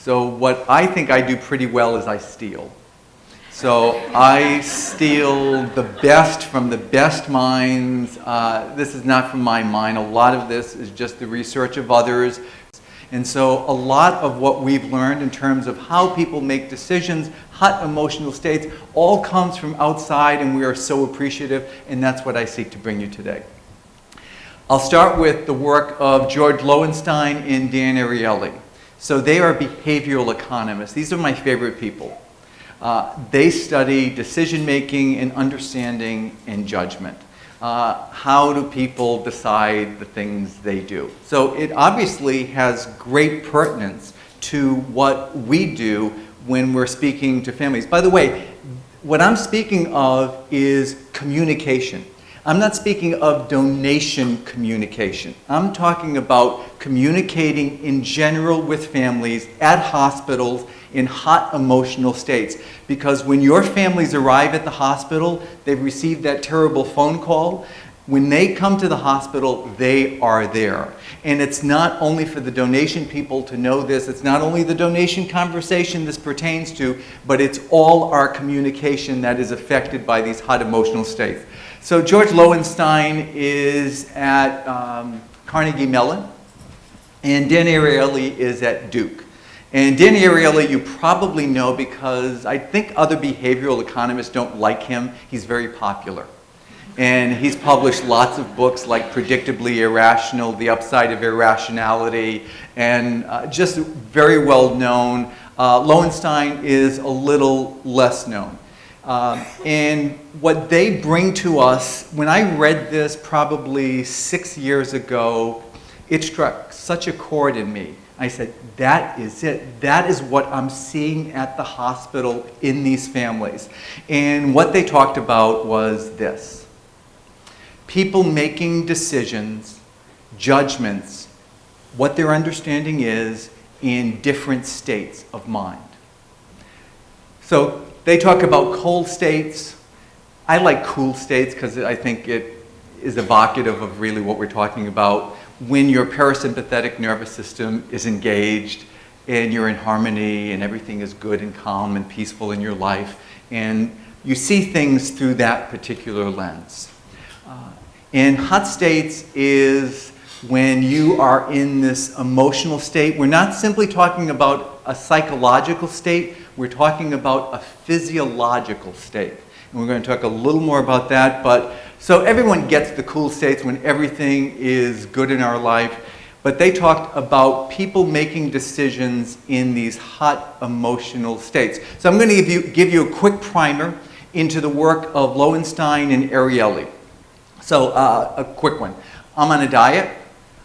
So what I think I do pretty well is I steal. So I steal the best from the best minds. This is not from my mind. A lot of this is just the research of others. And so a lot of what we've learned in terms of how people make decisions, hot emotional states, all comes from outside, and we are so appreciative, and that's what I seek to bring you today. I'll start with the work of George Lowenstein and Dan Ariely. So they are behavioral economists. These are my favorite people. They study decision-making and understanding and judgment. How do people decide the things they do? So it obviously has great pertinence to what we do when we're speaking to families. By the way, what I'm speaking of is communication. I'm not speaking of donation communication. I'm talking about communicating in general with families at hospitals in hot emotional states. Because when your families arrive at the hospital, they've received that terrible phone call. When they come to the hospital, they are there. And it's not only for the donation people to know this, it's not only the donation conversation this pertains to, but it's all our communication that is affected by these hot emotional states. So George Lowenstein is at Carnegie Mellon, and Dan Ariely is at Duke. And Dan Ariely you probably know because I think other behavioral economists don't like him. He's very popular. And he's published lots of books like Predictably Irrational, The Upside of Irrationality, and just very well known. Lowenstein is a little less known. And what they bring to us, when I read this probably 6 years ago, it struck such a chord in me. I said, that is it. That is what I'm seeing at the hospital in these families. And what they talked about was this. People making decisions, judgments, what their understanding is in different states of mind. So they talk about cold states. I like cool states because I think it is evocative of really what we're talking about. When your parasympathetic nervous system is engaged and you're in harmony and everything is good and calm and peaceful in your life, and you see things through that particular lens. And hot states is when you are in this emotional state. We're not simply talking about a psychological state, we're talking about a physiological state. And we're going to talk a little more about that, but so everyone gets the cool states when everything is good in our life, but they talked about people making decisions in these hot emotional states. So I'm going to give you a quick primer into the work of Lowenstein and Ariely. So a quick one. I'm on a diet.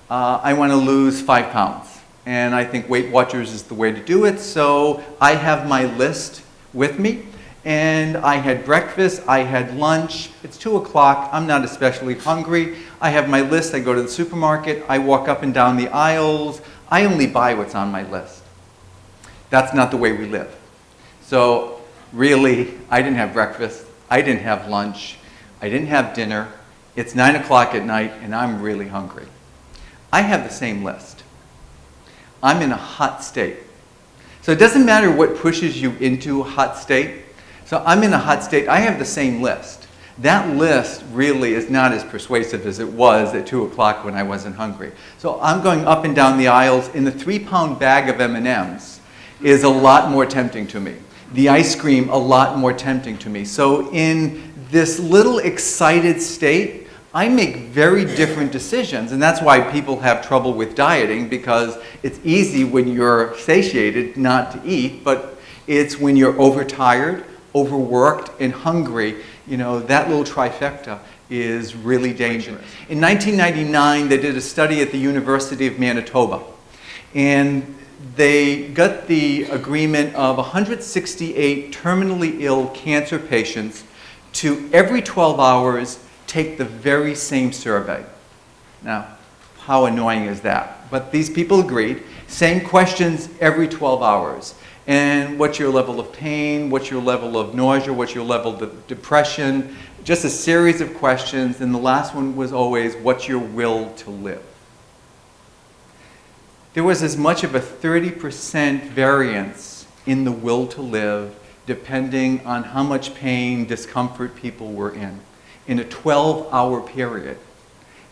I want to lose 5 pounds. And I think Weight Watchers is the way to do it. So I have my list with me. And I had breakfast, I had lunch. It's 2 o'clock. I'm not especially hungry. I have my list. I go to the supermarket. I walk up and down the aisles. I only buy what's on my list. That's not the way we live. So really, I didn't have breakfast. I didn't have lunch. I didn't have dinner. It's 9 o'clock at night, and I'm really hungry. I have the same list. I'm in a hot state. So it doesn't matter what pushes you into a hot state. So I'm in a hot state. I have the same list. That list really is not as persuasive as it was at 2 o'clock when I wasn't hungry. So I'm going up and down the aisles, and the 3-pound bag of M&Ms is a lot more tempting to me. The ice cream, a lot more tempting to me. So in this little excited state, I make very different decisions, and that's why people have trouble with dieting, because it's easy when you're satiated not to eat, but it's when you're overtired, overworked, and hungry, you know, that little trifecta is really dangerous. In 1999, they did a study at the University of Manitoba, and they got the agreement of 168 terminally ill cancer patients to every 12 hours take the very same survey. Now, how annoying is that? But these people agreed. Same questions every 12 hours. And what's your level of pain? What's your level of nausea? What's your level of depression? Just a series of questions. And the last one was always, what's your will to live? there was as much of a 30% variance in the will to live depending on how much pain, discomfort people were in a 12-hour period.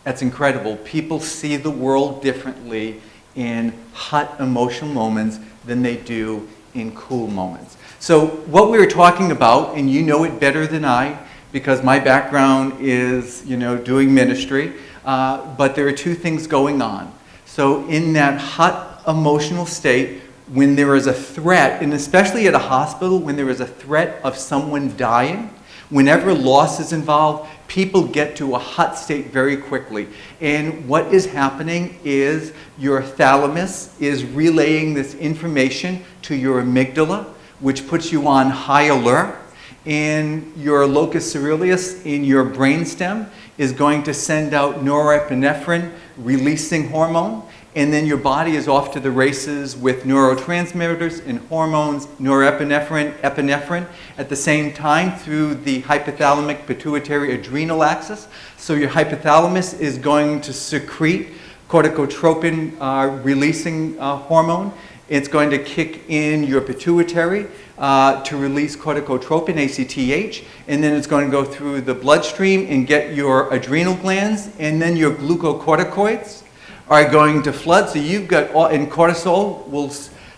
That's incredible. People see the world differently in hot emotional moments than they do in cool moments. So what we were talking about, and you know it better than I, because my background is, doing ministry, but there are two things going on. So in that hot emotional state, when there is a threat, and especially at a hospital, when there is a threat of someone dying, whenever loss is involved, people get to a hot state very quickly. And what is happening is your thalamus is relaying this information to your amygdala, which puts you on high alert. And your locus coeruleus in your brainstem is going to send out norepinephrine releasing hormone, and then your body is off to the races with neurotransmitters and hormones, norepinephrine, epinephrine, at the same time through the hypothalamic pituitary adrenal axis. So your hypothalamus is going to secrete corticotropin releasing hormone. It's going to kick in your pituitary to release corticotropin, ACTH, and then it's going to go through the bloodstream and get your adrenal glands, and then your glucocorticoids are going to flood. So you've got, and cortisol will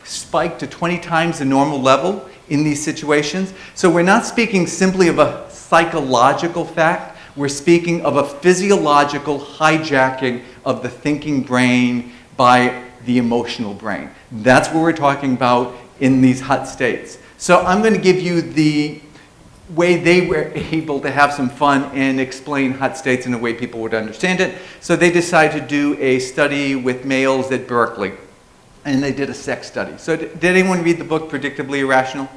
spike to 20 times the normal level in these situations. So we're not speaking simply of a psychological fact, we're speaking of a physiological hijacking of the thinking brain by the emotional brain. That's what we're talking about in these hot states. So I'm going to give you the way they were able to have some fun and explain hot states in a way people would understand it. So they decided to do a study with males at Berkeley, and they did a sex study. So did anyone read the book Predictably Irrational?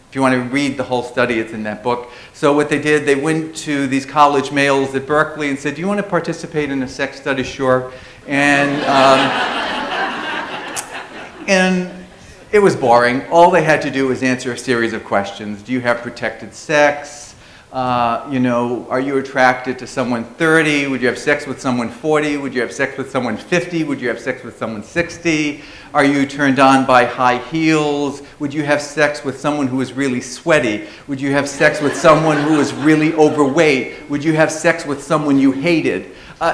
If you want to read the whole study, it's in that book. So what they did, they went to these college males at Berkeley and said, do you want to participate in a sex study? Sure. And it was boring. All they had to do was answer a series of questions. Do you have protected sex? Are you attracted to someone 30? Would you have sex with someone 40? Would you have sex with someone 50? Would you have sex with someone 60? Are you turned on by high heels? Would you have sex with someone who is really sweaty? Would you have sex with someone who is really overweight? Would you have sex with someone you hated?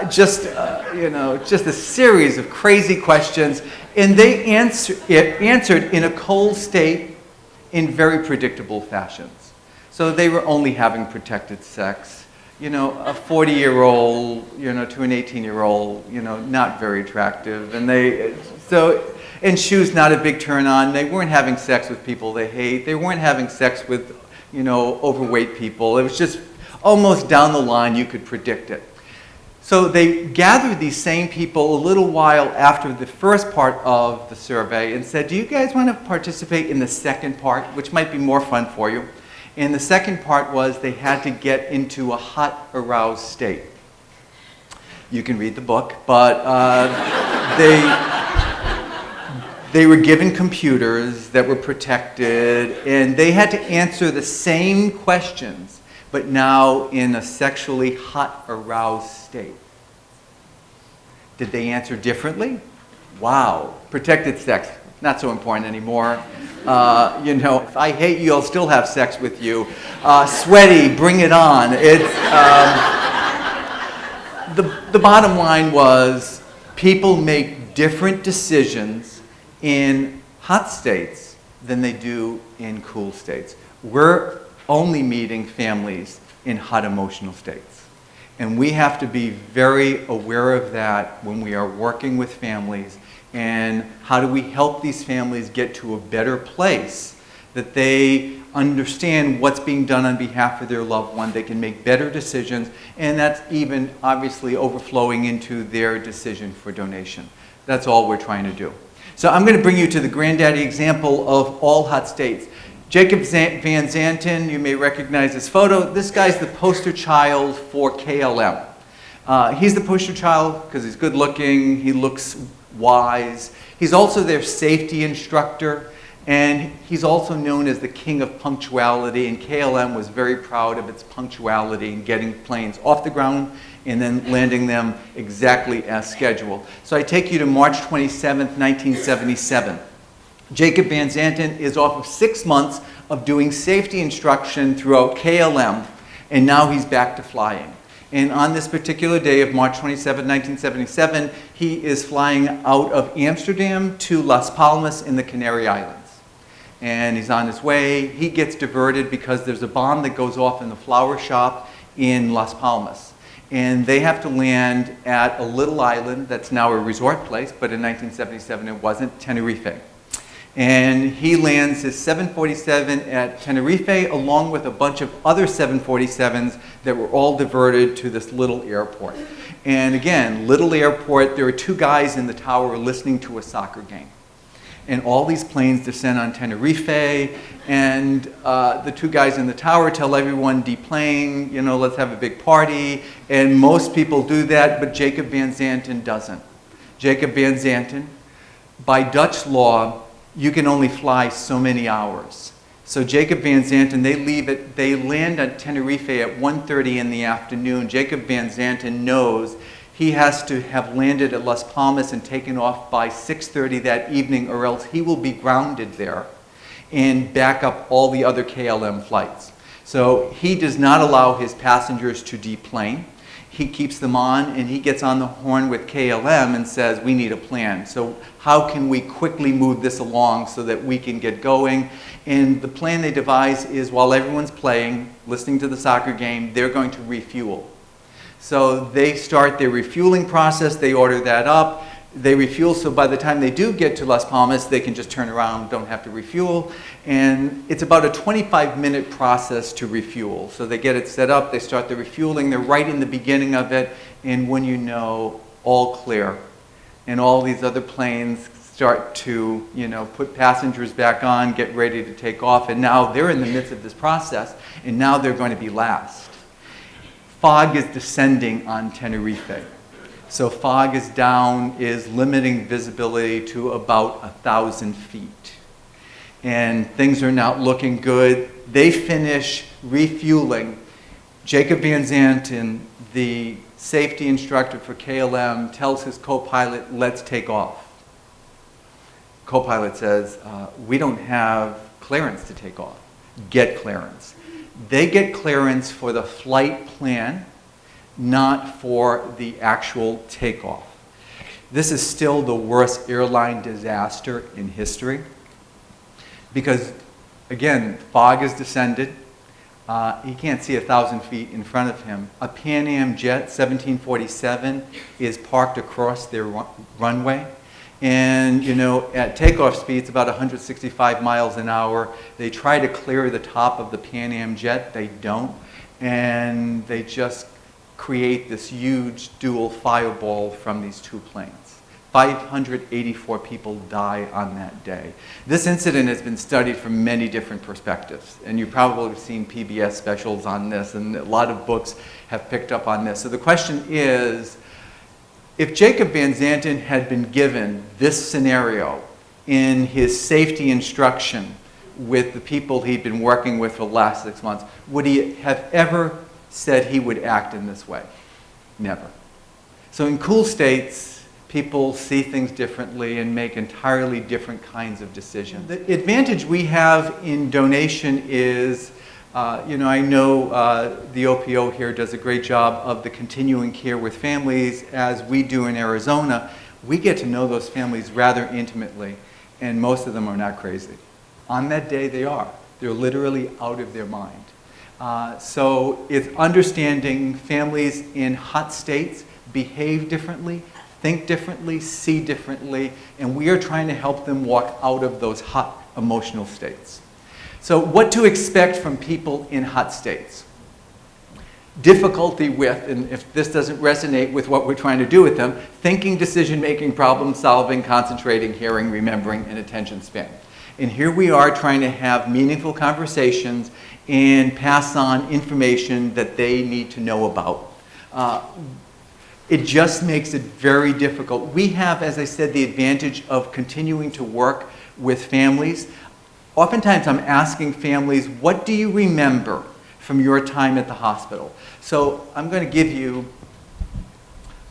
Just a series of crazy questions. And they answered in a cold state in very predictable fashions. So they were only having protected sex. A 40-year-old, to an 18-year-old, not very attractive. And shoes not a big turn on. They weren't having sex with people they hate. They weren't having sex with, overweight people. It was just almost down the line, you could predict it. So they gathered these same people a little while after the first part of the survey and said, do you guys want to participate in the second part, which might be more fun for you? And the second part was they had to get into a hot, aroused state. You can read the book, but they were given computers that were protected, and they had to answer the same questions, but now in a sexually hot, aroused state. Did they answer differently? Wow. Protected sex, not so important anymore. If I hate you, I'll still have sex with you. Sweaty, bring it on. The bottom line was people make different decisions in hot states than they do in cool states. We're only meeting families in hot emotional states. And we have to be very aware of that when we are working with families. And how do we help these families get to a better place that they understand what's being done on behalf of their loved one, they can make better decisions, and that's even obviously overflowing into their decision for donation. That's all we're trying to do. So I'm going to bring you to the granddaddy example of all hot states. Jacob Van Zanten, you may recognize this photo. This guy's the poster child for KLM. He's the poster child because he's good looking, he looks wise. He's also their safety instructor. And he's also known as the king of punctuality, and KLM was very proud of its punctuality in getting planes off the ground and then landing them exactly as scheduled. So I take you to March 27th, 1977. Jacob Van Zanten is off of 6 months of doing safety instruction throughout KLM, and now he's back to flying. And on this particular day of March 27, 1977, he is flying out of Amsterdam to Las Palmas in the Canary Islands. And he's on his way. He gets diverted because there's a bomb that goes off in the flower shop in Las Palmas. And they have to land at a little island that's now a resort place, but in 1977 it wasn't, Tenerife. And he lands his 747 at Tenerife along with a bunch of other 747s that were all diverted to this little airport. And again, little airport, there are 2 guys in the tower listening to a soccer game. And all these planes descend on Tenerife, and the 2 guys in the tower tell everyone, deplane, you know, let's have a big party. And most people do that, but Jacob Van Zanten doesn't. Jacob Van Zanten, by Dutch law, you can only fly so many hours. So Jacob Van Zanten, they land at Tenerife at 1:30 in the afternoon. Jacob Van Zanten knows he has to have landed at Las Palmas and taken off by 6:30 that evening, or else he will be grounded there and back up all the other KLM flights. So he does not allow his passengers to deplane. He keeps them on, and he gets on the horn with KLM and says, we need a plan. So how can we quickly move this along so that we can get going? And the plan they devise is, while everyone's playing, listening to the soccer game, they're going to refuel. So they start their refueling process, they order that up, they refuel, so by the time they do get to Las Palmas, they can just turn around, don't have to refuel. And it's about a 25-minute process to refuel. So they get it set up, they start the refueling, they're right in the beginning of it, and when you know, all clear. And all these other planes start to, you know, put passengers back on, get ready to take off, and now they're in the midst of this process, and now they're going to be last. Fog is descending on Tenerife. So fog is down, is limiting visibility to about 1,000 feet. And things are not looking good. They finish refueling. Jacob Van Zanten, the safety instructor for KLM, tells his co-pilot, let's take off. Co-pilot says, we don't have clearance to take off. Get clearance. They get clearance for the flight plan, not for the actual takeoff. This is still the worst airline disaster in history because, again, fog has descended. He can't see 1,000 feet in front of him. A Pan Am jet 1747 is parked across their runway. And, you know, at takeoff speed, it's about 165 miles an hour. They try to clear the top of the Pan Am jet. They don't. And they just create this huge dual fireball from these 2 planes. 584 people die on that day. This incident has been studied from many different perspectives, and you probably have seen PBS specials on this, and a lot of books have picked up on this. So the question is, if Jacob Van Zanten had been given this scenario in his safety instruction with the people he'd been working with for the last 6 months, would he have ever said he would act in this way? Never. So in cool states, people see things differently and make entirely different kinds of decisions. The advantage we have in donation is, you know, I know the OPO here does a great job of the continuing care with families, as we do in Arizona. We get to know those families rather intimately, and most of them are not crazy. On that day, they are. They're literally out of their mind. So it's understanding families in hot states behave differently, think differently, see differently, and we are trying to help them walk out of those hot emotional states. So what to expect from people in hot states? Difficulty with, and if this doesn't resonate with what we're trying to do with them, thinking, decision-making, problem-solving, concentrating, hearing, remembering, and attention span. And here we are trying to have meaningful conversations and pass on information that they need to know about. It just makes it very difficult. We have, as I said, the advantage of continuing to work with families. oftentimes I'm asking families, what do you remember from your time at the hospital? So I'm going to give you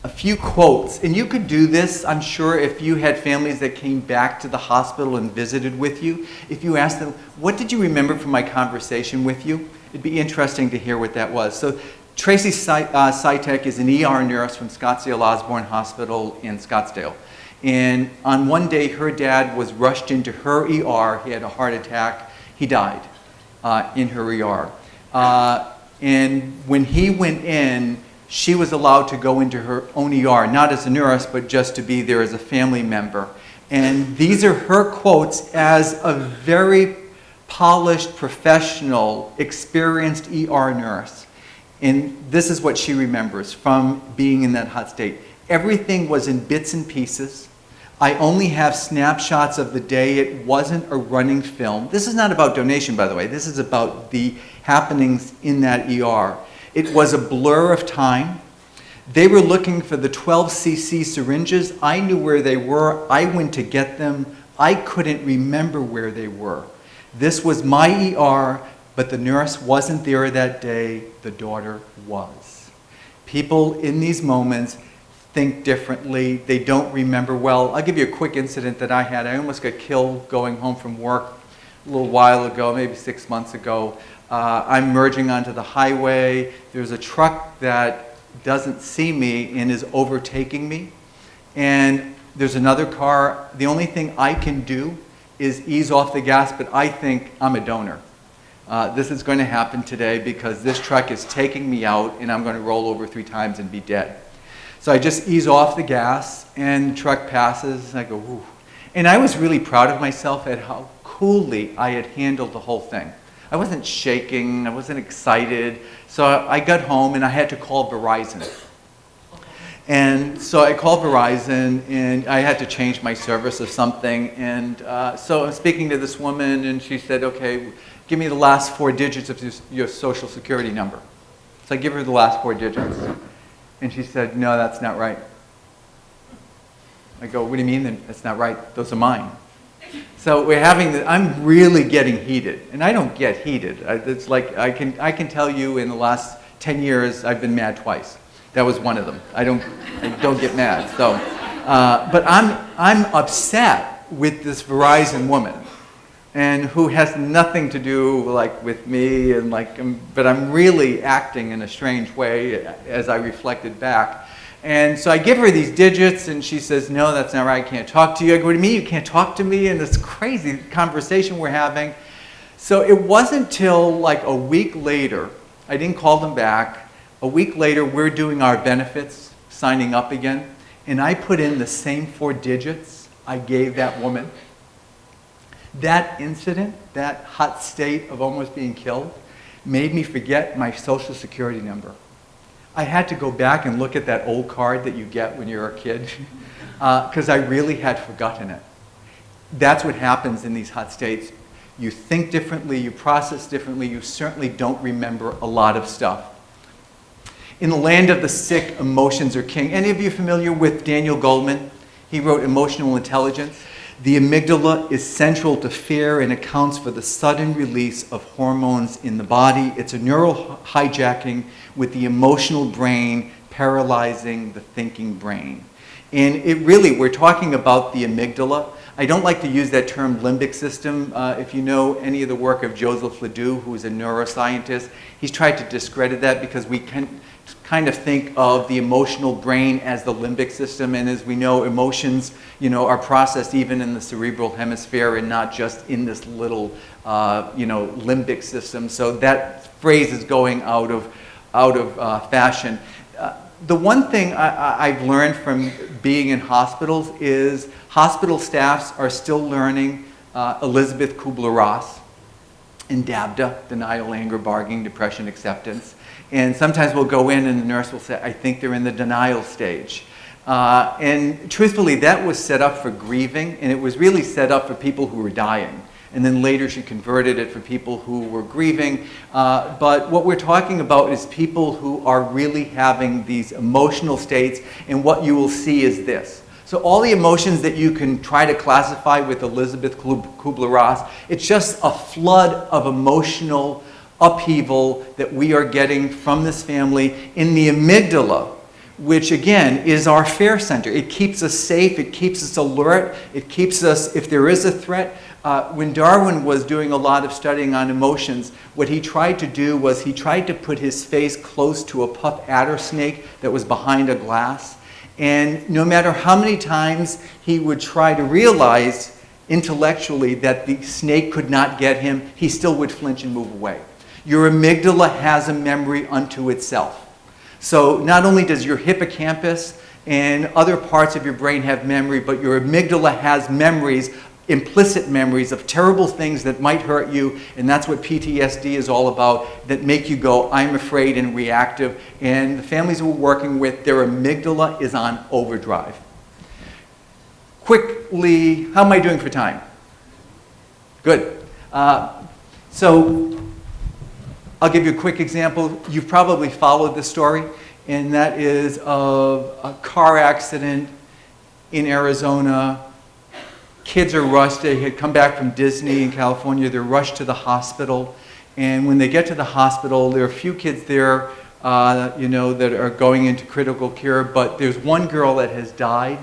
a few quotes, and you could do this, I'm sure, if you had families that came back to the hospital and visited with you. If you asked them, what did you remember from my conversation with you? It'd be interesting to hear what that was. So Tracy Sitek is an ER nurse from Scottsdale Osborne Hospital in Scottsdale. And on one day, her dad was rushed into her ER. He had a heart attack. He died in her ER. And when he went in, she was allowed to go into her own ER, not as a nurse, but just to be there as a family member. And these are her quotes as a very polished, professional, experienced ER nurse. And this is what she remembers from being in that hot state. Everything was in bits and pieces. I only have snapshots of the day. It wasn't a running film. This is not about donation, by the way. This is about the happenings in that ER. It was a blur of time. They were looking for the 12cc syringes. I knew where they were. I went to get them. I couldn't remember where they were. This was my ER, but the nurse wasn't there that day. The daughter was. People in these moments think differently. They don't remember well. I'll give you a quick incident that I had. I almost got killed going home from work a little while ago, maybe 6 months ago. I'm merging onto the highway. There's a truck that doesn't see me and is overtaking me. And there's another car. The only thing I can do is ease off the gas, but I think I'm a donor. This is going to happen today because this truck is taking me out and I'm going to roll over 3 times and be dead. So I just ease off the gas and the truck passes and I go, whew. And I was really proud of myself at how coolly I had handled the whole thing. I wasn't shaking, I wasn't excited. So I got home and I had to call Verizon. And so I called Verizon and I had to change my service or something. And so I'm speaking to this woman and she said, okay, give me the last 4 digits of your social security number. So I give her the last 4 digits. And she said, no, that's not right. I go, what do you mean that's not right? Those are mine. So we're having I'm really getting heated, and I don't get heated. It's like I can tell you in the last 10 years I've been mad twice. That was one of them. I don't get mad. So, but I'm upset with this Verizon woman, and who has nothing to do like with me, and but I'm really acting in a strange way as I reflected back. And so I give her these digits, and she says, no, that's not right, I can't talk to you. I go, what do you mean you can't talk to me? And this crazy conversation we're having. So it wasn't till like a week later, I didn't call them back. A week later, we're doing our benefits, signing up again, and I put in the same 4 digits I gave that woman. That incident, that hot state of almost being killed, made me forget my social security number. I had to go back and look at that old card that you get when you're a kid because I really had forgotten it. That's what happens in these hot states. You think differently, you process differently, you certainly don't remember a lot of stuff. In the land of the sick, emotions are king. Any of you familiar with Daniel Goleman? He wrote Emotional Intelligence. The amygdala is central to fear and accounts for the sudden release of hormones in the body. It's a neural hijacking with the emotional brain paralyzing the thinking brain. And it really, we're talking about the amygdala. I don't like to use that term limbic system. If you know any of the work of Joseph Ledoux, who is a neuroscientist, he's tried to discredit that because we can kind of think of the emotional brain as the limbic system, and as we know, emotions, are processed even in the cerebral hemisphere and not just in this little, limbic system. So that phrase is going out of fashion. The one thing I've learned from being in hospitals is hospital staffs are still learning Elizabeth Kubler-Ross and DABDA, denial, anger, bargaining, depression, acceptance. And sometimes we'll go in and the nurse will say, I think they're in the denial stage. And truthfully, that was set up for grieving, and it was really set up for people who were dying. And then later she converted it for people who were grieving. But what we're talking about is people who are really having these emotional states, and what you will see is this. So all the emotions that you can try to classify with Elizabeth Kubler-Ross, it's just a flood of emotional upheaval that we are getting from this family in the amygdala, which again is our fear center. It keeps us safe, it keeps us alert, it keeps us, if there is a threat. When Darwin was doing a lot of studying on emotions, what he tried to do was he tried to put his face close to a puff adder snake that was behind a glass. And no matter how many times he would try to realize intellectually that the snake could not get him, he still would flinch and move away. Your amygdala has a memory unto itself. So not only does your hippocampus and other parts of your brain have memory, but your amygdala has memories, implicit memories of terrible things that might hurt you, and that's what PTSD is all about, that make you go, I'm afraid, and reactive. And the families we're working with, their amygdala is on overdrive. Quickly, how am I doing for time? Good. So I'll give you a quick example. You've probably followed this story, and that is of a car accident in Arizona. Kids are rushed. They had come back from Disney in California. They're rushed to the hospital. And when they get to the hospital, there are a few kids there, that are going into critical care. But there's one girl that has died,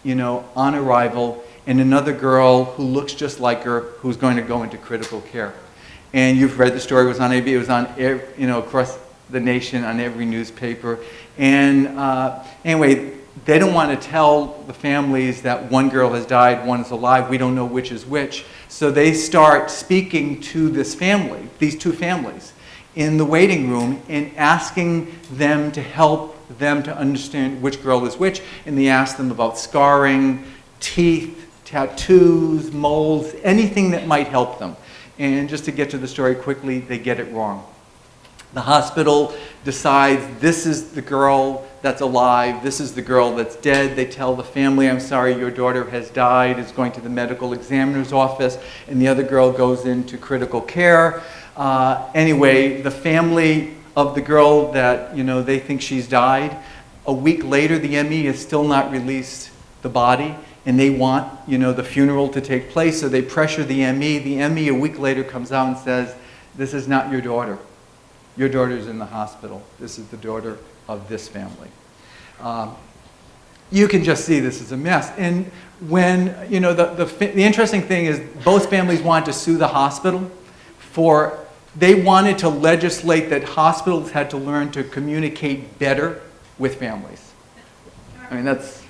on arrival, and another girl who looks just like her who's going to go into critical care. And you've read the story. It was on AB. It was on, across the nation on every newspaper. And anyway, they don't want to tell the families that one girl has died, one is alive. We don't know which is which. So they start speaking to this family, these two families, in the waiting room and asking them to help them to understand which girl is which. And they ask them about scarring, teeth, tattoos, moles, anything that might help them. And just to get to the story quickly, they get it wrong. The hospital decides this is the girl that's alive, this is the girl that's dead. They tell the family, I'm sorry, your daughter has died, is going to the medical examiner's office, and the other girl goes into critical care. Anyway, the family of the girl that, they think she's died, a week later the ME has still not released the body, and they want, the funeral to take place, so they pressure the ME. The ME a week later comes out and says, this is not your daughter. Your daughter's in the hospital. This is the daughter of this family. You can just see this is a mess. And when, the interesting thing is both families wanted to sue the hospital they wanted to legislate that hospitals had to learn to communicate better with families. I mean, that's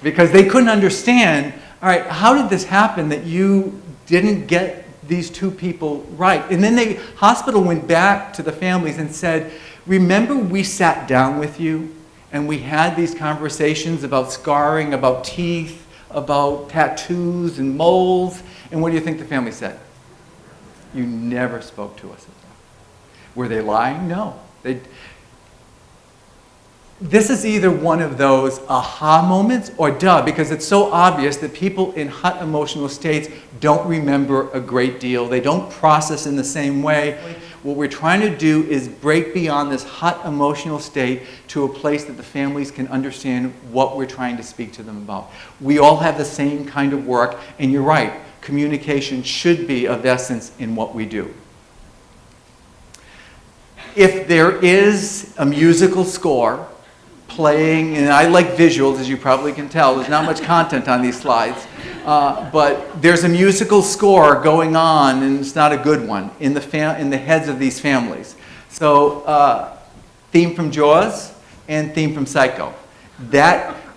because they couldn't understand, all right, how did this happen that you didn't get these two people right? And then the hospital went back to the families and said, remember we sat down with you and we had these conversations about scarring, about teeth, about tattoos and moles, and what do you think the family said? You never spoke to us about that. Were they lying? No. This is either one of those aha moments or duh, because it's so obvious that people in hot emotional states don't remember a great deal. They don't process in the same way. What we're trying to do is break beyond this hot emotional state to a place that the families can understand what we're trying to speak to them about. We all have the same kind of work, and you're right, communication should be of essence in what we do. If there is a musical score playing, and I like visuals, as you probably can tell. There's not much content on these slides. But there's a musical score going on, and it's not a good one, in the heads of these families. So theme from Jaws and theme from Psycho.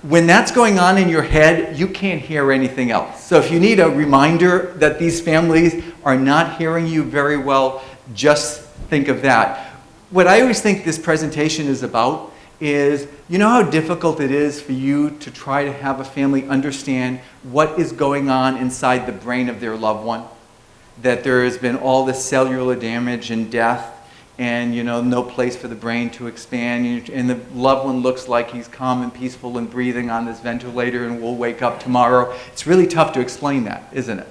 When that's going on in your head, you can't hear anything else. So if you need a reminder that these families are not hearing you very well, just think of that. What I always think this presentation is about is, you know how difficult it is for you to try to have a family understand what is going on inside the brain of their loved one? That there has been all this cellular damage and death, and no place for the brain to expand, and the loved one looks like he's calm and peaceful and breathing on this ventilator and will wake up tomorrow. It's really tough to explain that, isn't it?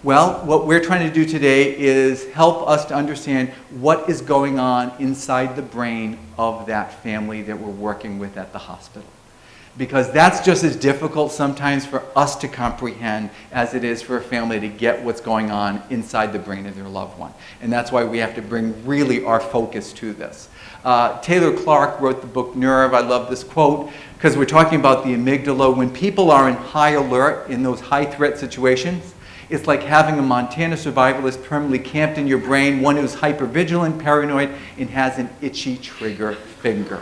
Well, what we're trying to do today is help us to understand what is going on inside the brain of that family that we're working with at the hospital. because that's just as difficult sometimes for us to comprehend as it is for a family to get what's going on inside the brain of their loved one. And that's why we have to bring really our focus to this. Taylor Clark wrote the book Nerve. I love this quote because we're talking about the amygdala. When people are in high alert in those high threat situations, it's like having a Montana survivalist permanently camped in your brain, one who's hypervigilant, paranoid, and has an itchy trigger finger.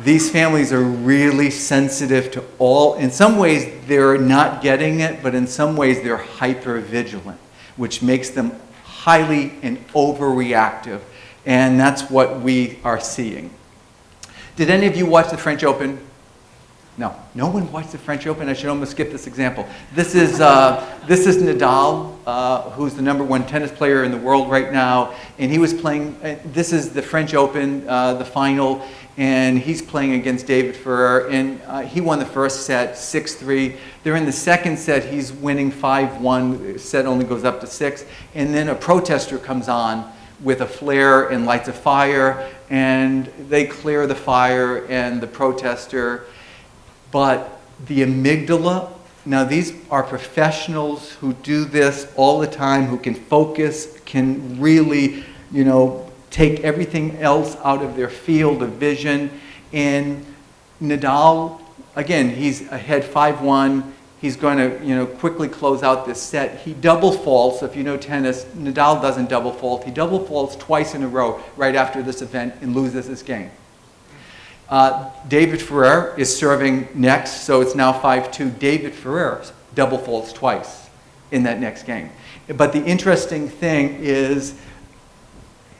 These families are really sensitive to all. In some ways, they're not getting it, but in some ways, they're hypervigilant, which makes them highly and overreactive. And that's what we are seeing. Did any of you watch the French Open? No. No one watched the French Open? I should almost skip this example. This is Nadal, who's the #1 tennis player in the world right now. And he was playing, this is the French Open, the final. And he's playing against David Ferrer. And he won the first set, 6-3. They're in the second set. He's winning 5-1. The set only goes up to 6. And then a protester comes on with a flare and lights a fire. And they clear the fire and the protester. But the amygdala, now these are professionals who do this all the time, who can focus, can really, take everything else out of their field of vision. And Nadal, again, he's ahead 5-1. He's going to, quickly close out this set. He double faults. If you know tennis, Nadal doesn't double fault. He double faults twice in a row right after this event and loses this game. David Ferrer is serving next, so it's now 5-2. David Ferrer double faults twice in that next game. But the interesting thing is,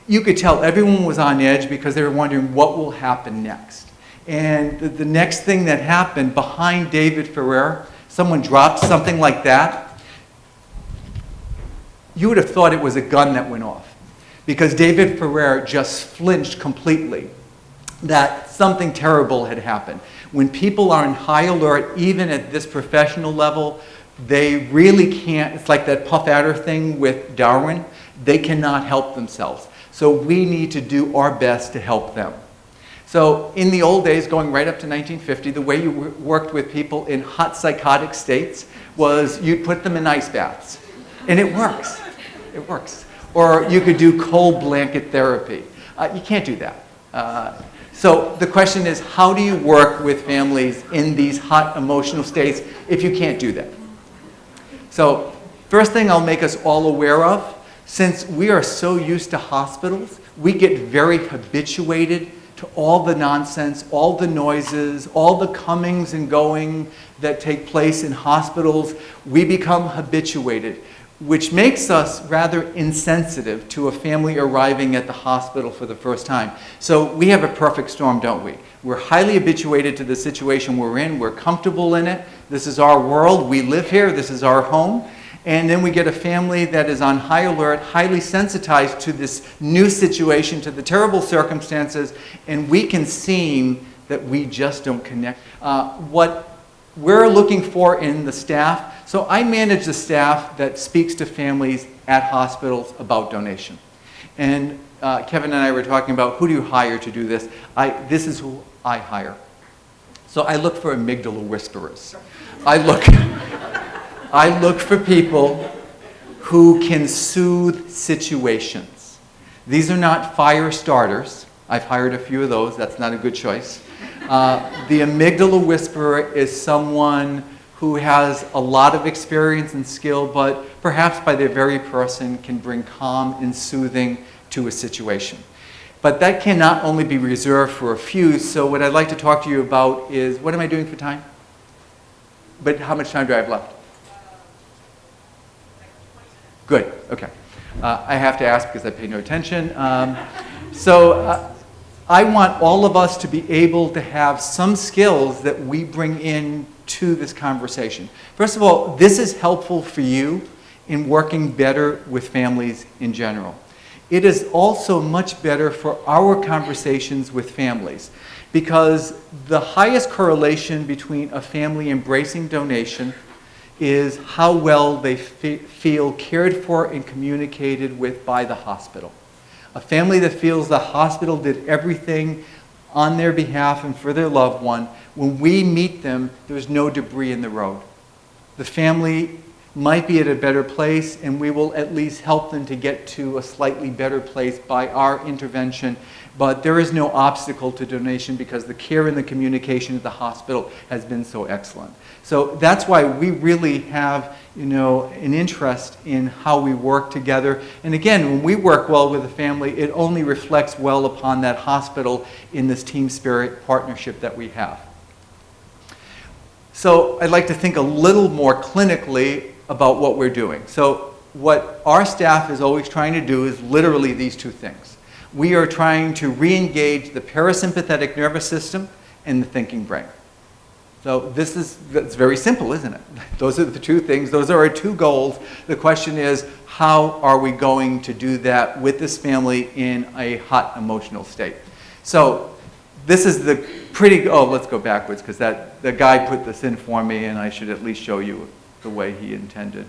you could tell everyone was on edge because they were wondering what will happen next. And the next thing that happened behind David Ferrer, someone dropped something like that. You would have thought it was a gun that went off because David Ferrer just flinched completely that something terrible had happened. When people are in high alert, even at this professional level, they really can't, it's like that puff adder thing with Darwin, they cannot help themselves. So we need to do our best to help them. So in the old days, going right up to 1950, the way you worked with people in hot psychotic states was you'd put them in ice baths. And it works. It works. Or you could do cold blanket therapy. You can't do that. So the question is, how do you work with families in these hot emotional states if you can't do that? So first thing I'll make us all aware of, since we are so used to hospitals, we get very habituated to all the nonsense, all the noises, all the comings and going that take place in hospitals. We become habituated, which makes us rather insensitive to a family arriving at the hospital for the first time. So we have a perfect storm, don't we? We're highly habituated to the situation we're in. We're comfortable in it. This is our world. We live here. This is our home. And then we get a family that is on high alert, highly sensitized to this new situation, to the terrible circumstances, and we can seem that we just don't connect. What we're looking for in the staff, so I manage the staff that speaks to families at hospitals about donation. And Kevin and I were talking about who do you hire to do this. This is who I hire. So I look for amygdala whisperers. I look for people who can soothe situations. These are not fire starters. I've hired a few of those. That's not a good choice. The amygdala whisperer is someone who has a lot of experience and skill, but perhaps by their very person can bring calm and soothing to a situation. But that can not only be reserved for a few, so what I'd like to talk to you about is, what am I doing for time? But how much time do I have left? Good, okay. I have to ask because I pay no attention. I want all of us to be able to have some skills that we bring in to this conversation. First of all, this is helpful for you in working better with families in general. It is also much better for our conversations with families because the highest correlation between a family embracing donation is how well they feel cared for and communicated with by the hospital. A family that feels the hospital did everything on their behalf and for their loved one. When we meet them, there's no debris in the road. The family might be at a better place, and we will at least help them to get to a slightly better place by our intervention. But there is no obstacle to donation because the care and the communication at the hospital has been so excellent. So that's why we really have, an interest in how we work together. And again, when we work well with the family, it only reflects well upon that hospital in this team spirit partnership that we have. So I'd like to think a little more clinically about what we're doing. So what our staff is always trying to do is literally these two things. We are trying to re-engage the parasympathetic nervous system and the thinking brain. So that's very simple, isn't it? Those are the two things. Those are our two goals. The question is, how are we going to do that with this family in a hot emotional state? So this is the let's go backwards because the guy put this in for me, and I should at least show you the way he intended.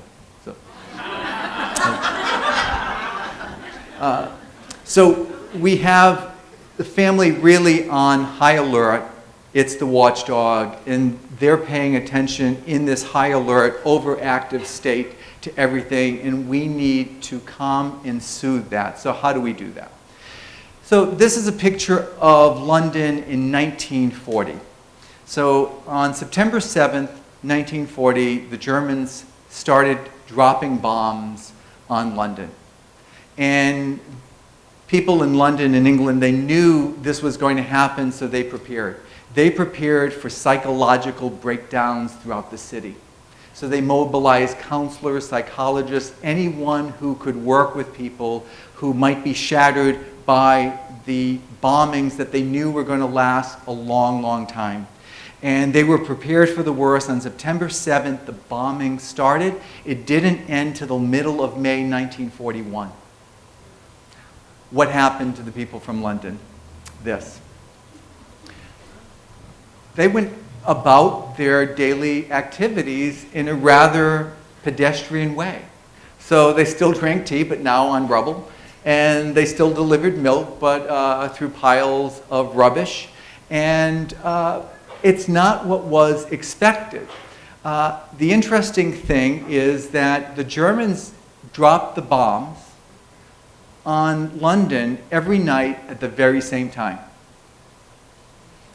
So we have the family really on high alert. It's the watchdog, and they're paying attention in this high alert, overactive state to everything, and we need to calm and soothe that. So how do we do that? So this is a picture of London in 1940. So on September 7th, 1940, the Germans started dropping bombs on London. And people in London and England, they knew this was going to happen, so they prepared. They prepared for psychological breakdowns throughout the city. So they mobilized counselors, psychologists, anyone who could work with people who might be shattered by the bombings that they knew were going to last a long, long time. And they were prepared for the worst. On September 7th, the bombing started. It didn't end till the middle of May 1941. What happened to the people from London? This. They went about their daily activities in a rather pedestrian way. So they still drank tea, but now on rubble. And they still delivered milk, but through piles of rubbish. And it's not what was expected. The interesting thing is that the Germans dropped the bombs on London every night at the very same time.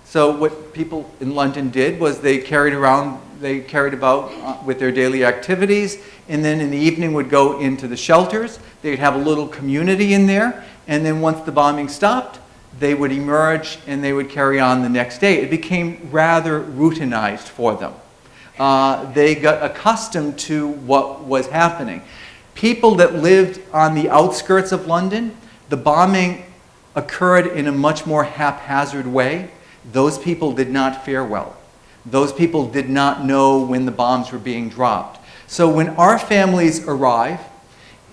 So what people in London did was they carried about with their daily activities, and then in the evening would go into the shelters. They'd have a little community in there, and then once the bombing stopped, they would emerge and they would carry on the next day. It became rather routinized for them. They got accustomed to what was happening. People that lived on the outskirts of London, the bombing occurred in a much more haphazard way. Those people did not fare well. Those people did not know when the bombs were being dropped. So when our families arrive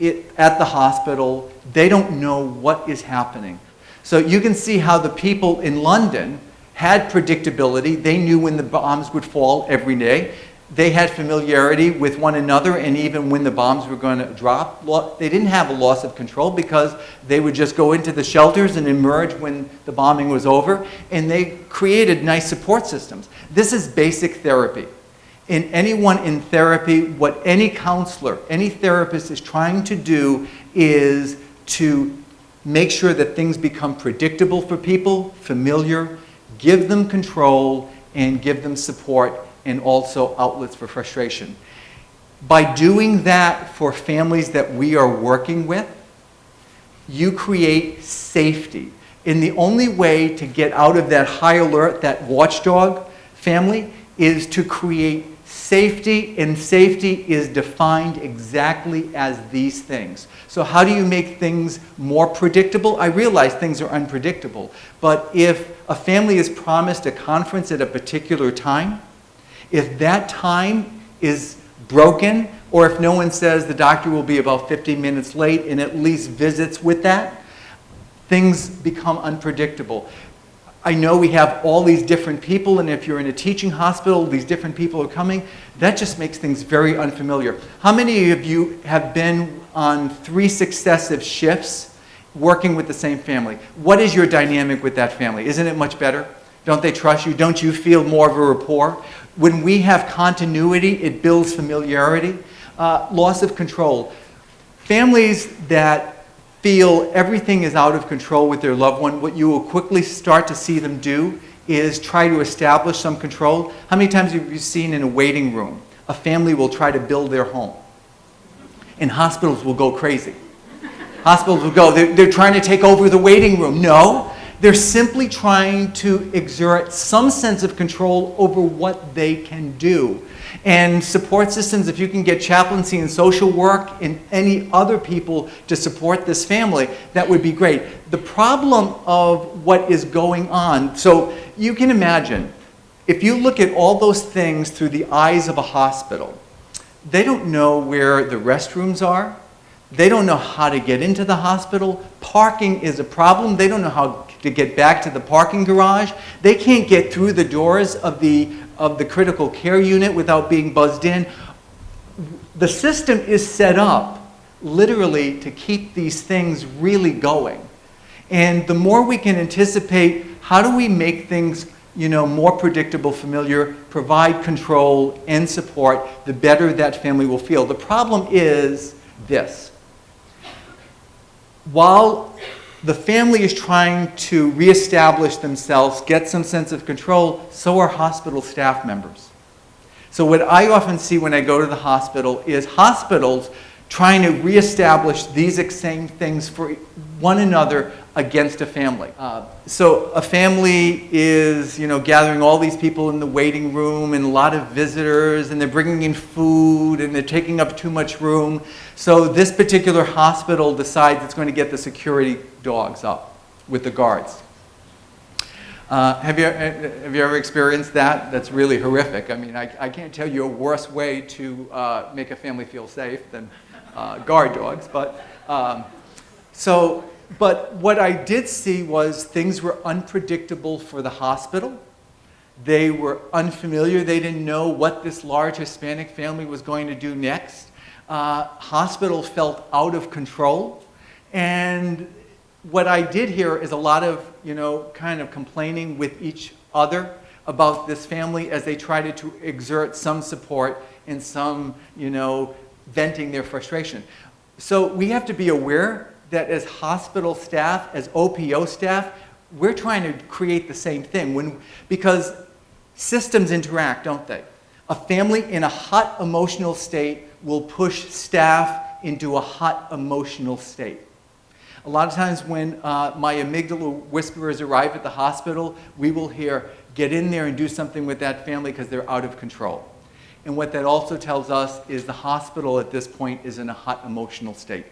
at the hospital, they don't know what is happening. So you can see how the people in London had predictability. They knew when the bombs would fall every day. They had familiarity with one another, and even when the bombs were going to drop, they didn't have a loss of control because they would just go into the shelters and emerge when the bombing was over, and they created nice support systems. This is basic therapy. And anyone in therapy, what any counselor, any therapist is trying to do is to make sure that things become predictable for people, familiar, give them control, and give them support, and also outlets for frustration. By doing that for families that we are working with, you create safety. And the only way to get out of that high alert, that watchdog family, is to create safety, and safety is defined exactly as these things. So how do you make things more predictable? I realize things are unpredictable, but if a family is promised a conference at a particular time, if that time is broken, or if no one says the doctor will be about 15 minutes late and at least visits with that, things become unpredictable. I know we have all these different people, and if you're in a teaching hospital, these different people are coming. That just makes things very unfamiliar. How many of you have been on 3 successive shifts working with the same family. What is your dynamic with that family? Isn't it much better? Don't they trust you? Don't you feel more of a rapport? When we have continuity, it builds familiarity. Loss of control. Families that feel everything is out of control with their loved one, what you will quickly start to see them do is try to establish some control. How many times have you seen in a waiting room, a family will try to build their home? And hospitals will go crazy. Hospitals will go, they're trying to take over the waiting room. No, they're simply trying to exert some sense of control over what they can do. And support systems, if you can get chaplaincy and social work and any other people to support this family, that would be great. The problem of what is going on, so you can imagine, if you look at all those things through the eyes of a hospital, they don't know where the restrooms are. They don't know how to get into the hospital. Parking is a problem. They don't know how to get back to the parking garage. They can't get through the doors of the critical care unit without being buzzed in. The system is set up literally to keep these things really going. And the more we can anticipate, how do we make things more predictable, familiar, provide control and support, the better that family will feel. The problem is this. While the family is trying to reestablish themselves, get some sense of control, so are hospital staff members. So what I often see when I go to the hospital is hospitals trying to reestablish these same things for one another against a family. So a family is, gathering all these people in the waiting room and a lot of visitors, and they're bringing in food and they're taking up too much room. So this particular hospital decides it's going to get the security dogs up with the guards. Have you ever experienced that? That's really horrific. I mean, I can't tell you a worse way to make a family feel safe than guard dogs. But what I did see was things were unpredictable for the hospital. They were unfamiliar. They didn't know what this large Hispanic family was going to do next. Hospital felt out of control. And what I did hear is a lot of, kind of complaining with each other about this family as they tried to exert some support and some, venting their frustration. So we have to be aware that as hospital staff, as OPO staff, we're trying to create the same thing because systems interact, don't they? A family in a hot emotional state will push staff into a hot emotional state. A lot of times when my amygdala whisperers arrive at the hospital, we will hear, get in there and do something with that family because they're out of control. And what that also tells us is the hospital at this point is in a hot emotional state.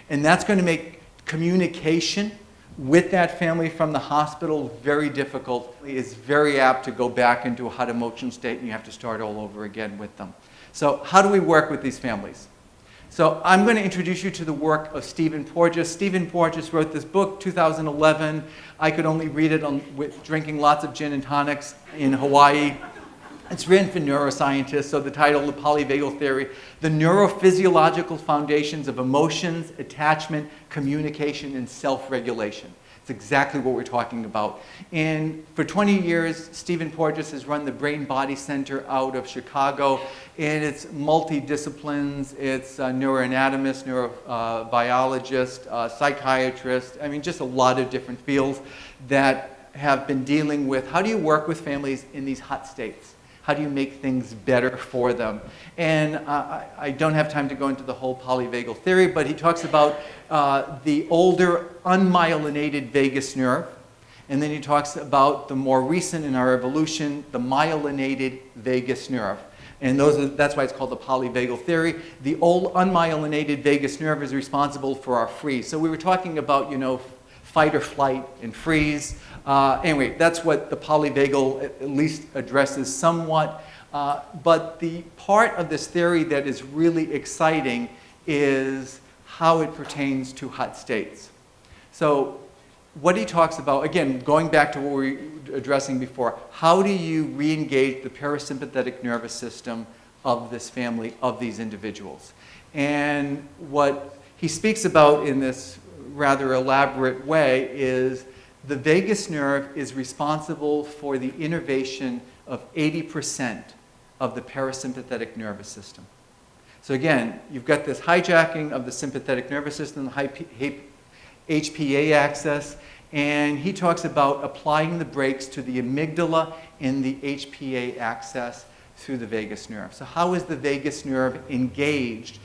And that's going to make communication with that family from the hospital very difficult. It's very apt to go back into a hot emotional state and you have to start all over again with them. So how do we work with these families? So I'm going to introduce you to the work of Stephen Porges. Stephen Porges wrote this book, 2011. I could only read it with drinking lots of gin and tonics in Hawaii. It's written for neuroscientists, so the title, The Polyvagal Theory, The Neurophysiological Foundations of Emotions, Attachment, Communication, and Self-Regulation. It's exactly what we're talking about. And for 20 years, Stephen Porges has run the Brain Body Center out of Chicago, and it's multidisciplines. It's neuroanatomist, neurobiologist, psychiatrist, just a lot of different fields that have been dealing with how do you work with families in these hot states? How do you make things better for them? And I don't have time to go into the whole polyvagal theory, but he talks about the older unmyelinated vagus nerve. And then he talks about the more recent in our evolution, the myelinated vagus nerve. And that's why it's called the polyvagal theory. The old unmyelinated vagus nerve is responsible for our freeze. So we were talking about, fight or flight and freeze. Anyway, that's what the polyvagal at least addresses somewhat. But the part of this theory that is really exciting is how it pertains to hot states. So what he talks about, again, going back to what we were addressing before, how do you re-engage the parasympathetic nervous system of this family, of these individuals? And what he speaks about in this rather elaborate way is the vagus nerve is responsible for the innervation of 80% of the parasympathetic nervous system. So again, you've got this hijacking of the sympathetic nervous system, the HPA axis, and he talks about applying the brakes to the amygdala and the HPA axis through the vagus nerve. So how is the vagus nerve engaged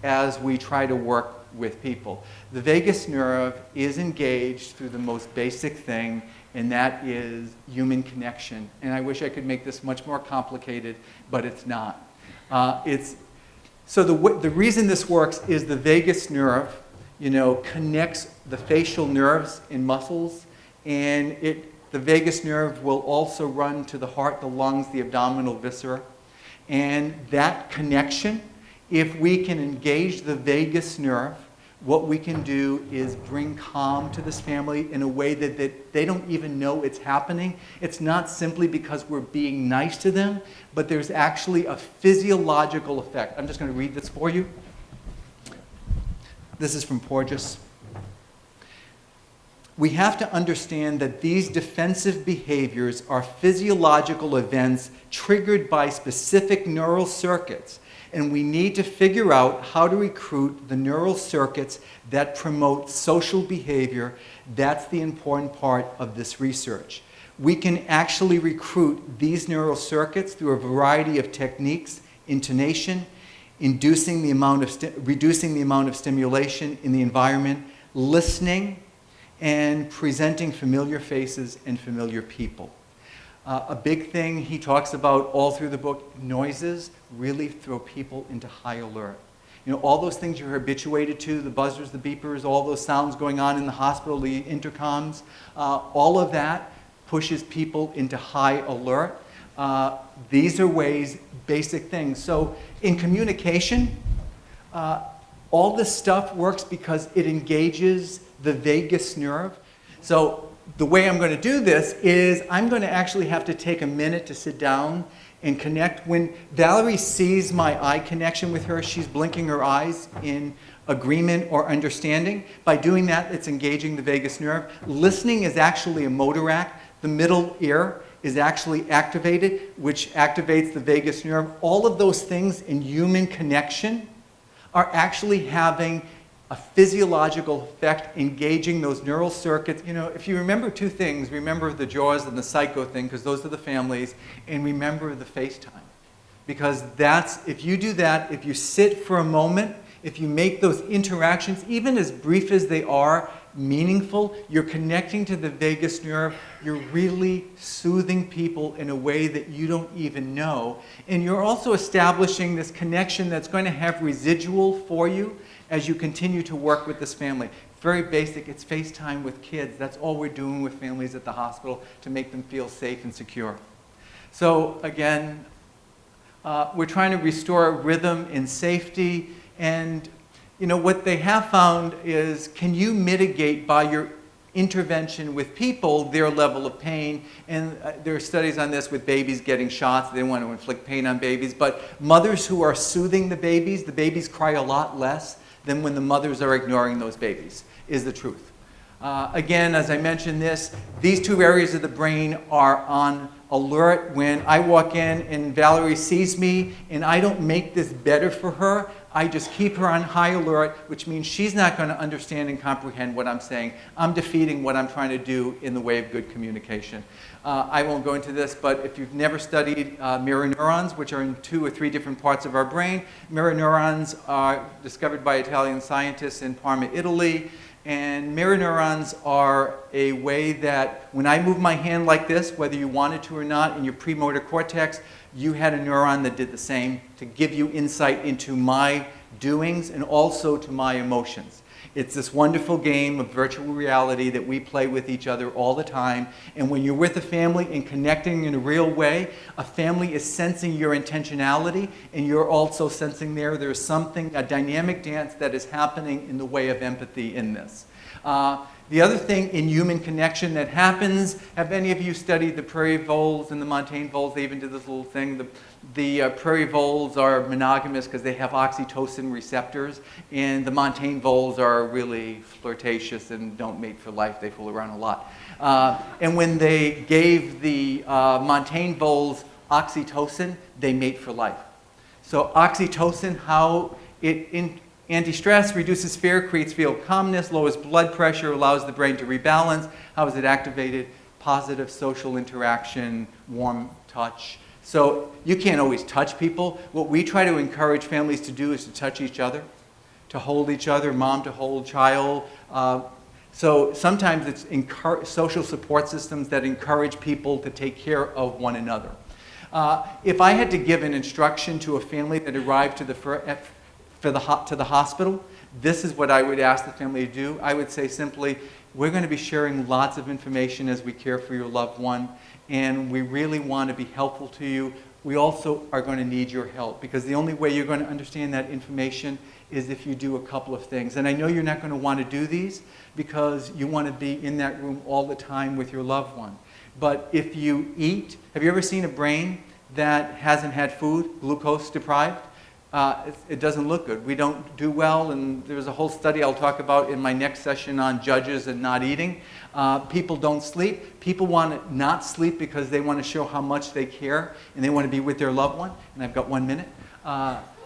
as we try to work with people? The vagus nerve is engaged through the most basic thing, and that is human connection. And I wish I could make this much more complicated, but it's not. So the reason this works is the vagus nerve, connects the facial nerves and muscles, and the vagus nerve will also run to the heart, the lungs, the abdominal viscera. And that connection, if we can engage the vagus nerve, what we can do is bring calm to this family in a way that they don't even know it's happening. It's not simply because we're being nice to them, but there's actually a physiological effect. I'm just going to read this for you. This is from Porges. We have to understand that these defensive behaviors are physiological events triggered by specific neural circuits, and we need to figure out how to recruit the neural circuits that promote social behavior. That's the important part of this research. We can actually recruit these neural circuits through a variety of techniques: intonation, reducing the amount of stimulation in the environment, listening, and presenting familiar faces and familiar people. A big thing he talks about all through the book, noises really throw people into high alert. All those things you're habituated to, the buzzers, the beepers, all those sounds going on in the hospital, the intercoms, all of that pushes people into high alert. These are ways, basic things. So in communication, all this stuff works because it engages the vagus nerve. So the way I'm going to do this is I'm going to actually have to take a minute to sit down and connect. When Valerie sees my eye connection with her, she's blinking her eyes in agreement or understanding. By doing that, it's engaging the vagus nerve. Listening is actually a motor act. The middle ear is actually activated, which activates the vagus nerve. All of those things in human connection are actually having a physiological effect, engaging those neural circuits. If you remember two things, remember the Jaws and the Psycho thing, because those are the families, and remember the FaceTime. Because if you do that, if you sit for a moment, if you make those interactions, even as brief as they are, meaningful, you're connecting to the vagus nerve, you're really soothing people in a way that you don't even know. And you're also establishing this connection that's going to have residual for you as you continue to work with this family. Very basic, it's FaceTime with kids. That's all we're doing with families at the hospital to make them feel safe and secure. So again, we're trying to restore rhythm and safety, and what they have found is, can you mitigate by your intervention with people their level of pain? And there are studies on this with babies getting shots. They don't want to inflict pain on babies. But mothers who are soothing the babies cry a lot less than when the mothers are ignoring those babies, is the truth. Again, as I mentioned these two areas of the brain are on alert. When I walk in and Valerie sees me and I don't make this better for her, I just keep her on high alert, which means she's not going to understand and comprehend what I'm saying. I'm defeating what I'm trying to do in the way of good communication. I won't go into this, but if you've never studied mirror neurons, which are in 2 or 3 different parts of our brain, mirror neurons are discovered by Italian scientists in Parma, Italy. And mirror neurons are a way that when I move my hand like this, whether you wanted to or not, in your premotor cortex, you had a neuron that did the same to give you insight into my doings and also to my emotions. It's this wonderful game of virtual reality that we play with each other all the time. And when you're with a family and connecting in a real way, a family is sensing your intentionality, and you're also sensing there's something, a dynamic dance that is happening in the way of empathy in this. The other thing in human connection that happens, have any of you studied the prairie voles and the montane voles? They even did this little thing. The prairie voles are monogamous because they have oxytocin receptors, and the montane voles are really flirtatious and don't mate for life. They fool around a lot. And when they gave the montane voles oxytocin, they mate for life. So oxytocin, how it anti-stress, reduces fear, creates feel calmness, lowers blood pressure, allows the brain to rebalance. How is it activated? Positive social interaction, warm touch. So you can't always touch people. What we try to encourage families to do is to touch each other, to hold each other, mom to hold child. So sometimes it's social support systems that encourage people to take care of one another. If I had to give an instruction to a family that arrived to the hospital, this is what I would ask the family to do. I would say simply, we're going to be sharing lots of information as we care for your loved one, and we really want to be helpful to you. We also are going to need your help, because the only way you're going to understand that information is if you do a couple of things. And I know you're not going to want to do these because you want to be in that room all the time with your loved one. But if you eat, have you ever seen a brain that hasn't had food, glucose deprived? It doesn't look good. We don't do well, and there's a whole study I'll talk about in my next session on judges and not eating. People don't sleep. People want to not sleep because they want to show how much they care, and they want to be with their loved one. And I've got 1 minute.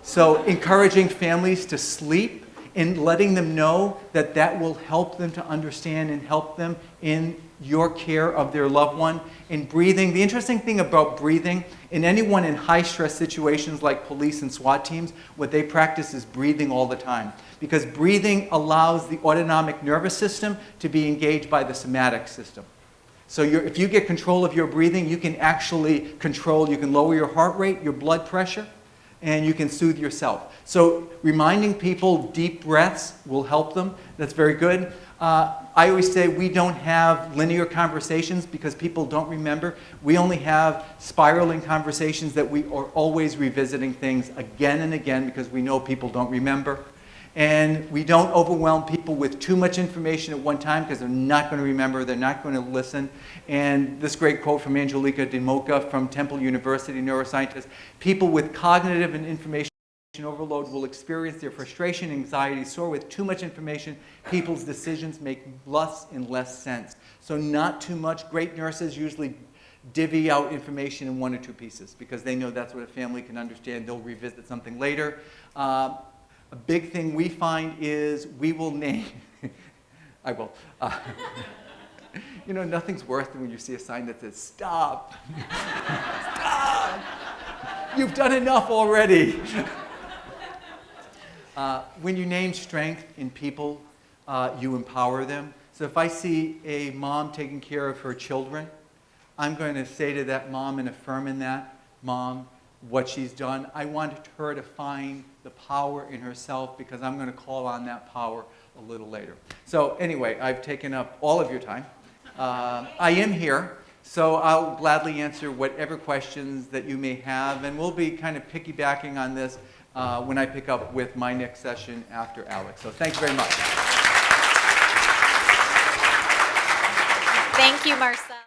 So encouraging families to sleep and letting them know that that will help them to understand and help them in your care of their loved one. And breathing, the interesting thing about breathing, in anyone in high stress situations like police and SWAT teams, what they practice is breathing all the time. Because breathing allows the autonomic nervous system to be engaged by the somatic system. So if you get control of your breathing, you can actually control, you can lower your heart rate, your blood pressure, and you can soothe yourself. So reminding people deep breaths will help them. That's very good. I always say we don't have linear conversations because people don't remember. We only have spiraling conversations that we are always revisiting things again and again because we know people don't remember. And we don't overwhelm people with too much information at one time because they're not going to remember, they're not going to listen. And this great quote from Angelika Dimoka from Temple University, neuroscientist, people with cognitive and information overload will experience their frustration, anxiety, soar with too much information. People's decisions make less and less sense. So not too much. Great nurses usually divvy out information in 1 or 2 pieces because they know that's what a family can understand. They'll revisit something later. A big thing we find is we will name, I will. You know, nothing's worse than when you see a sign that says, stop. Stop. You've done enough already. When you name strength in people, you empower them. So if I see a mom taking care of her children, I'm going to say to that mom and affirm in that mom what she's done. I want her to find the power in herself because I'm going to call on that power a little later. So anyway, I've taken up all of your time. I am here, so I'll gladly answer whatever questions that you may have, and we'll be kind of piggybacking on this when I pick up with my next session after Alex. So thank you very much. Thank you, Marcel.